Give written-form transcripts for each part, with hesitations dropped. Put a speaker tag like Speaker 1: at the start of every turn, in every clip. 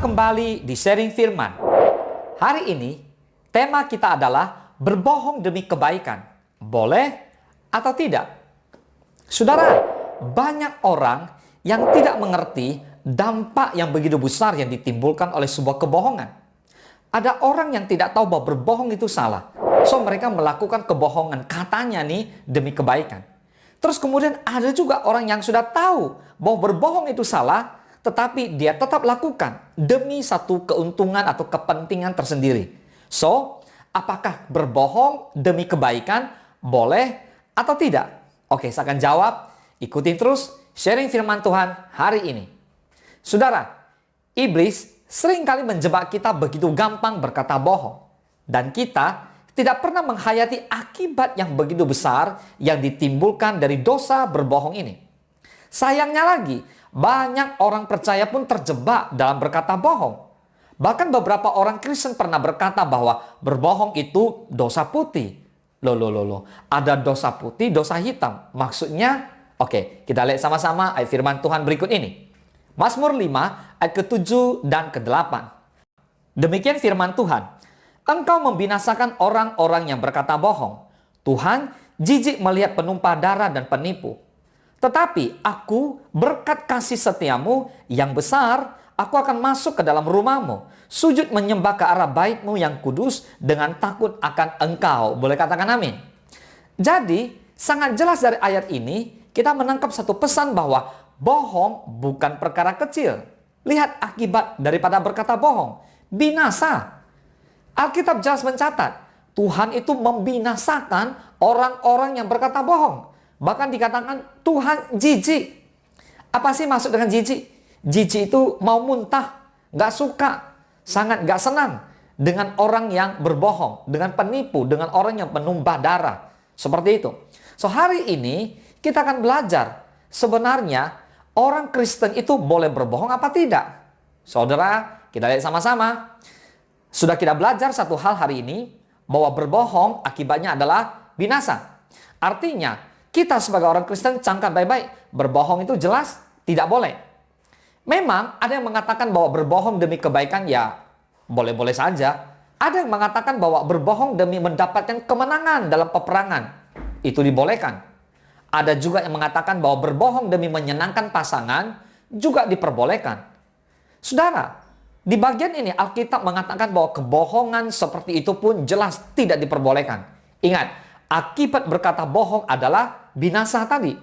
Speaker 1: kembali di sharing firman. Hari ini, tema kita adalah berbohong demi kebaikan. Boleh atau tidak? Saudara, banyak orang yang tidak mengerti dampak yang begitu besar yang ditimbulkan oleh sebuah kebohongan. Ada orang yang tidak tahu bahwa berbohong itu salah. So, mereka melakukan kebohongan, katanya nih, demi kebaikan. Terus kemudian ada juga orang yang sudah tahu bahwa berbohong itu salah, tetapi dia tetap lakukan demi satu keuntungan atau kepentingan tersendiri. So, apakah berbohong demi kebaikan boleh atau tidak? Oke, saya akan jawab. Ikutin terus sharing firman Tuhan hari ini. Saudara, iblis seringkali menjebak kita begitu gampang berkata bohong. Dan kita tidak pernah menghayati akibat yang begitu besar yang ditimbulkan dari dosa berbohong ini. Sayangnya lagi, banyak orang percaya pun terjebak dalam berkata bohong. Bahkan beberapa orang Kristen pernah berkata bahwa berbohong itu dosa putih. Loh. Ada dosa putih, dosa hitam. Maksudnya, oke, kita lihat sama-sama ayat firman Tuhan berikut ini. Mazmur 5 ayat ke-7 dan ke-8. Demikian firman Tuhan. Engkau membinasakan orang-orang yang berkata bohong. Tuhan jijik melihat penumpah darah dan penipu. Tetapi aku berkat kasih setiamu yang besar, aku akan masuk ke dalam rumahmu, sujud menyembah ke arah bait-Mu yang kudus dengan takut akan Engkau. Boleh katakan amin? Jadi, sangat jelas dari ayat ini, kita menangkap satu pesan bahwa bohong bukan perkara kecil. Lihat akibat daripada berkata bohong. Binasa. Alkitab jelas mencatat, Tuhan itu membinasakan orang-orang yang berkata bohong. Bahkan dikatakan Tuhan jijik. Apa sih maksud dengan jijik? Jijik itu mau muntah, gak suka, sangat gak senang dengan orang yang berbohong, dengan penipu, dengan orang yang penumpah darah. Seperti itu. So, hari ini kita akan belajar sebenarnya orang Kristen itu boleh berbohong apa tidak? Saudara, kita lihat sama-sama. Sudah kita belajar satu hal hari ini, bahwa berbohong akibatnya adalah binasa. Artinya, kita sebagai orang Kristen camkan baik-baik, berbohong itu jelas tidak boleh. Memang ada yang mengatakan bahwa berbohong demi kebaikan ya boleh-boleh saja. Ada yang mengatakan bahwa berbohong demi mendapatkan kemenangan dalam peperangan, itu dibolehkan. Ada juga yang mengatakan bahwa berbohong demi menyenangkan pasangan juga diperbolehkan. Saudara, di bagian ini Alkitab mengatakan bahwa kebohongan seperti itu pun jelas tidak diperbolehkan. Ingat, akibat berkata bohong adalah binasa tadi.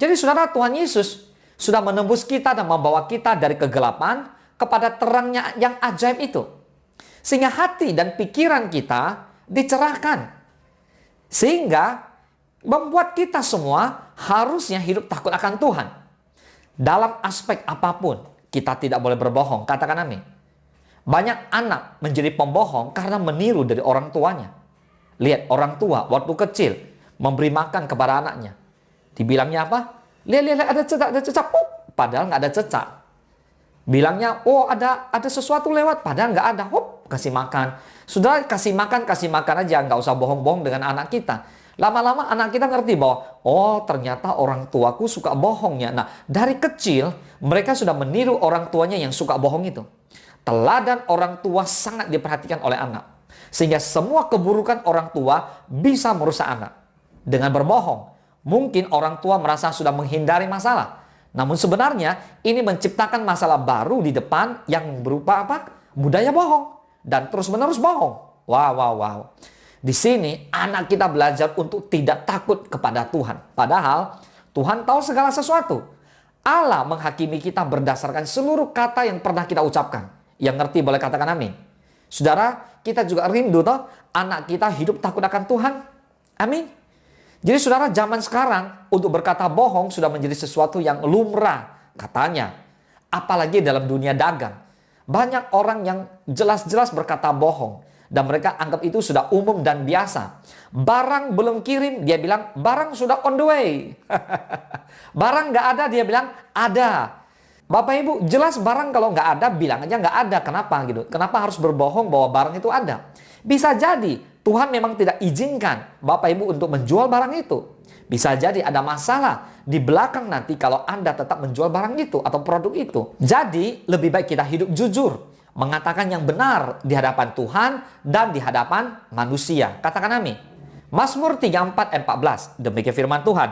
Speaker 1: Jadi saudara, Tuhan Yesus sudah menembus kita dan membawa kita dari kegelapan kepada terangnya yang ajaib itu. Sehingga hati dan pikiran kita dicerahkan. Sehingga membuat kita semua harusnya hidup takut akan Tuhan. Dalam aspek apapun, kita tidak boleh berbohong. Katakan amin. Banyak anak menjadi pembohong karena meniru dari orang tuanya. Lihat orang tua waktu kecil memberi makan kepada anaknya. Dibilangnya apa? Lihat ada cecak. Padahal nggak ada cecak. Bilangnya, oh ada sesuatu lewat. Padahal nggak ada. Kasih makan. Sudah kasih makan aja. Nggak usah bohong-bohong dengan anak kita. Lama-lama anak kita ngerti bahwa, oh ternyata orang tuaku suka bohongnya. Nah, dari kecil mereka sudah meniru orang tuanya yang suka bohong itu. Teladan orang tua sangat diperhatikan oleh anak. Sehingga semua keburukan orang tua bisa merusak anak. Dengan berbohong, mungkin orang tua merasa sudah menghindari masalah. Namun sebenarnya ini menciptakan masalah baru di depan yang berupa apa? Budaya bohong. Dan terus-menerus bohong. Wow. Di sini anak kita belajar untuk tidak takut kepada Tuhan. Padahal Tuhan tahu segala sesuatu. Allah menghakimi kita berdasarkan seluruh kata yang pernah kita ucapkan. Yang ngerti boleh katakan amin. Saudara, kita juga rindu toh anak kita hidup takut akan Tuhan. Amin. Jadi saudara, zaman sekarang untuk berkata bohong sudah menjadi sesuatu yang lumrah katanya. Apalagi dalam dunia dagang. Banyak orang yang jelas-jelas berkata bohong. Dan mereka anggap itu sudah umum dan biasa. Barang belum kirim, dia bilang barang sudah on the way. Barang nggak ada, dia bilang ada. Bapak Ibu, jelas barang kalau nggak ada, bilang aja nggak ada. Kenapa gitu? Kenapa harus berbohong bahwa barang itu ada? Bisa jadi Tuhan memang tidak izinkan Bapak Ibu untuk menjual barang itu. Bisa jadi ada masalah di belakang nanti kalau Anda tetap menjual barang itu atau produk itu. Jadi lebih baik kita hidup jujur. mengatakan yang benar di hadapan Tuhan dan di hadapan manusia. Katakan amin. Mazmur 34:14, demikian firman Tuhan.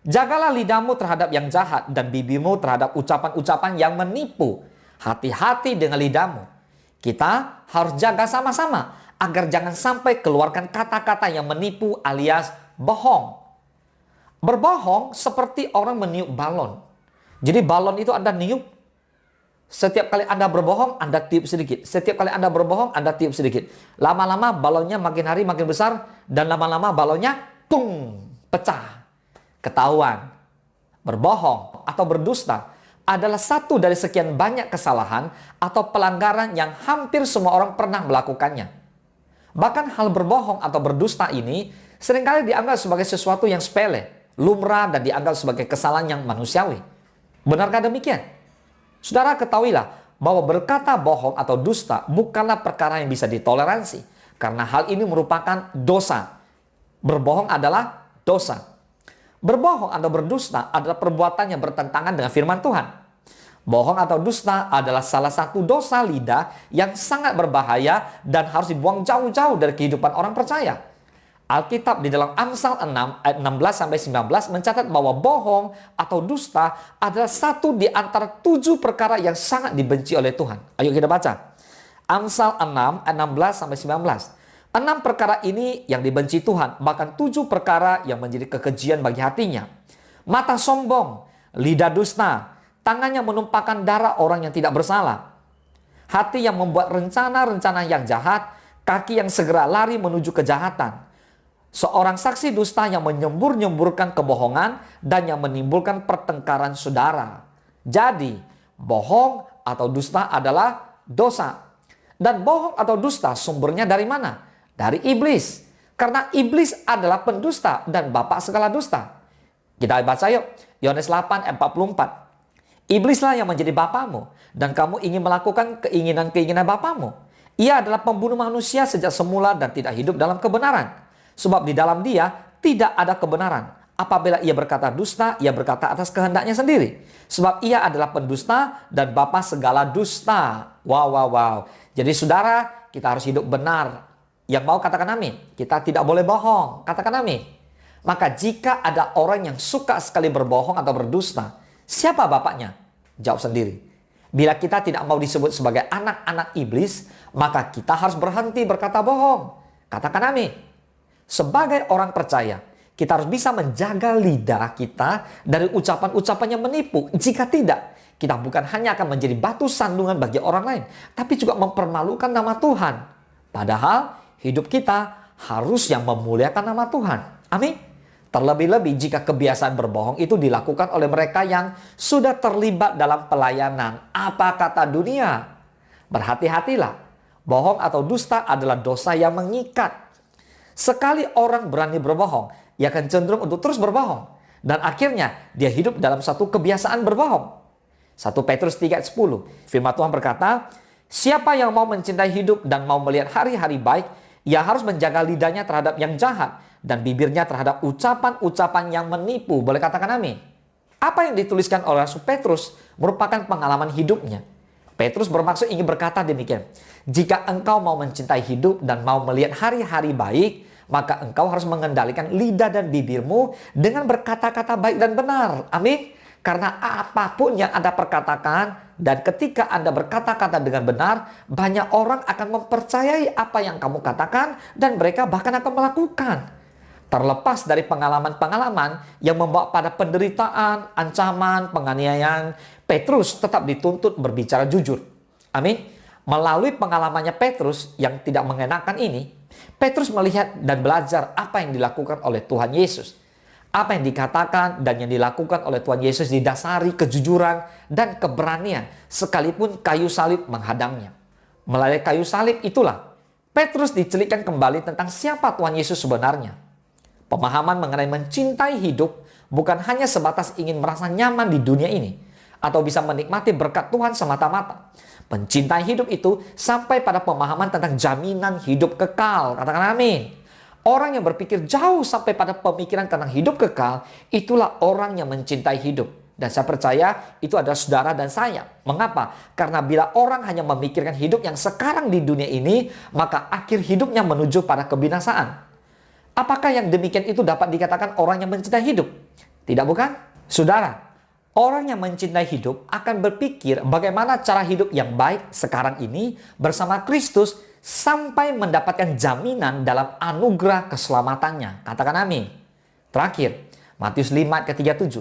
Speaker 1: Jagalah lidahmu terhadap yang jahat dan bibirmu terhadap ucapan-ucapan yang menipu. Hati-hati dengan lidahmu. Kita harus jaga sama-sama agar jangan sampai keluarkan kata-kata yang menipu alias bohong. Berbohong seperti orang meniup balon. Jadi balon itu Anda niup. Setiap kali Anda berbohong, Anda tiup sedikit. Setiap kali Anda berbohong, Anda tiup sedikit. Lama-lama balonnya makin hari makin besar. Dan lama-lama balonnya pung, pecah. Ketahuan. Berbohong atau berdusta adalah satu dari sekian banyak kesalahan atau pelanggaran yang hampir semua orang pernah melakukannya. Bahkan hal berbohong atau berdusta ini seringkali dianggap sebagai sesuatu yang sepele, lumrah, dan dianggap sebagai kesalahan yang manusiawi. Benarkah demikian? Saudara, ketahuilah bahwa berkata bohong atau dusta bukanlah perkara yang bisa ditoleransi, karena hal ini merupakan dosa. Berbohong adalah dosa. Berbohong atau berdusta adalah perbuatan yang bertentangan dengan firman Tuhan. Bohong atau dusta adalah salah satu dosa lidah yang sangat berbahaya dan harus dibuang jauh-jauh dari kehidupan orang percaya. Alkitab di dalam Amsal 6 ayat 16-19 mencatat bahwa bohong atau dusta adalah satu di antara 7 perkara yang sangat dibenci oleh Tuhan. Ayo kita baca. Amsal 6 ayat 16-19. 6 perkara ini yang dibenci Tuhan, bahkan 7 perkara yang menjadi kekejian bagi hatinya. Mata sombong, lidah dusta, tangannya menumpahkan darah orang yang tidak bersalah. Hati yang membuat rencana-rencana yang jahat, kaki yang segera lari menuju kejahatan. Seorang saksi dusta yang menyembur-nyemburkan kebohongan dan yang menimbulkan pertengkaran saudara. Jadi, bohong atau dusta adalah dosa. Dan bohong atau dusta sumbernya dari mana? Dari iblis. Karena iblis adalah pendusta dan bapa segala dusta. Kita baca yuk, Yohanes 8 ayat 44. Iblislah yang menjadi bapamu dan kamu ingin melakukan keinginan-keinginan bapamu. Ia adalah pembunuh manusia sejak semula dan tidak hidup dalam kebenaran. Sebab di dalam dia tidak ada kebenaran. Apabila ia berkata dusta, ia berkata atas kehendaknya sendiri. Sebab ia adalah pendusta dan bapa segala dusta. Wow. Jadi saudara, kita harus hidup benar. Yang mau katakan amin. Kita tidak boleh bohong. Katakan amin. Maka jika ada orang yang suka sekali berbohong atau berdusta, siapa bapaknya? Jawab sendiri. Bila kita tidak mau disebut sebagai anak-anak iblis, maka kita harus berhenti berkata bohong. Katakan amin. Sebagai orang percaya, kita harus bisa menjaga lidah kita dari ucapan-ucapan yang menipu. Jika tidak, kita bukan hanya akan menjadi batu sandungan bagi orang lain, tapi juga mempermalukan nama Tuhan. Padahal hidup kita harus yang memuliakan nama Tuhan. Amin. Terlebih-lebih jika kebiasaan berbohong itu dilakukan oleh mereka yang sudah terlibat dalam pelayanan. Apa kata dunia? Berhati-hatilah. Bohong atau dusta adalah dosa yang mengikat. Sekali orang berani berbohong, ia akan cenderung untuk terus berbohong. Dan akhirnya dia hidup dalam satu kebiasaan berbohong. 1 Petrus 3 ayat 10. Firman Tuhan berkata, siapa yang mau mencintai hidup dan mau melihat hari-hari baik, ia harus menjaga lidahnya terhadap yang jahat dan bibirnya terhadap ucapan-ucapan yang menipu. Boleh katakan amin. Apa yang dituliskan oleh Rasul Petrus merupakan pengalaman hidupnya. Petrus bermaksud ingin berkata demikian. Jika engkau mau mencintai hidup dan mau melihat hari-hari baik, maka engkau harus mengendalikan lidah dan bibirmu dengan berkata-kata baik dan benar. Amin. Karena apapun yang Anda perkatakan dan ketika Anda berkata-kata dengan benar, banyak orang akan mempercayai apa yang kamu katakan dan mereka bahkan akan melakukan. Terlepas dari pengalaman-pengalaman yang membawa pada penderitaan, ancaman, penganiayaan, Petrus tetap dituntut berbicara jujur. Amin. Melalui pengalamannya Petrus yang tidak mengenakan ini, Petrus melihat dan belajar apa yang dilakukan oleh Tuhan Yesus. Apa yang dikatakan dan yang dilakukan oleh Tuhan Yesus didasari kejujuran dan keberanian sekalipun kayu salib menghadangnya. Melalui kayu salib itulah Petrus dicelikkan kembali tentang siapa Tuhan Yesus sebenarnya. Pemahaman mengenai mencintai hidup bukan hanya sebatas ingin merasa nyaman di dunia ini atau bisa menikmati berkat Tuhan semata-mata. Mencintai hidup itu sampai pada pemahaman tentang jaminan hidup kekal. Katakan amin. Orang yang berpikir jauh sampai pada pemikiran tentang hidup kekal, itulah orang yang mencintai hidup. Dan saya percaya itu adalah saudara dan saya. Mengapa? Karena bila orang hanya memikirkan hidup yang sekarang di dunia ini, maka akhir hidupnya menuju pada kebinasaan. Apakah yang demikian itu dapat dikatakan orang yang mencintai hidup? Tidak, bukan? Saudara, orang yang mencintai hidup akan berpikir bagaimana cara hidup yang baik sekarang ini bersama Kristus sampai mendapatkan jaminan dalam anugerah keselamatannya. Katakan amin. Terakhir, Matius 5 ayat ke-37.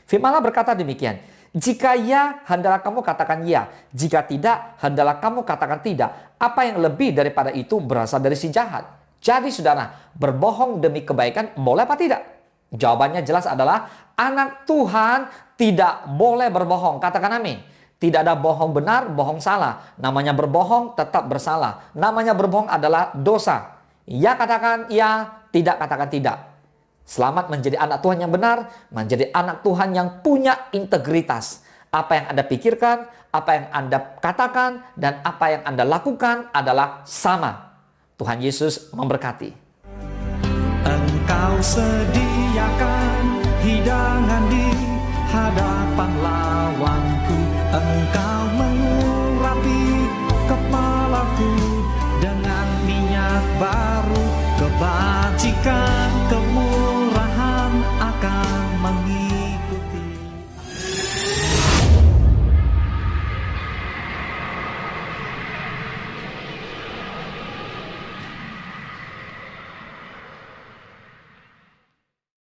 Speaker 1: Firman Allah berkata demikian, jika ya, hendaklah kamu katakan ya. Jika tidak, hendaklah kamu katakan tidak. Apa yang lebih daripada itu berasal dari si jahat. Jadi saudara, berbohong demi kebaikan boleh apa tidak? Jawabannya jelas adalah anak Tuhan tidak boleh berbohong. Katakan amin. Tidak ada bohong benar, bohong salah. Namanya berbohong tetap bersalah. Namanya berbohong adalah dosa. Ya katakan ya, tidak katakan tidak. Selamat menjadi anak Tuhan yang benar, menjadi anak Tuhan yang punya integritas. Apa yang Anda pikirkan, apa yang Anda katakan, dan apa yang Anda lakukan adalah sama. Tuhan Yesus memberkati.
Speaker 2: Engkau sediakan hidangan di hadapan lawanku. Engkau mengurapi kepalaku dengan minyak baru kebajikan.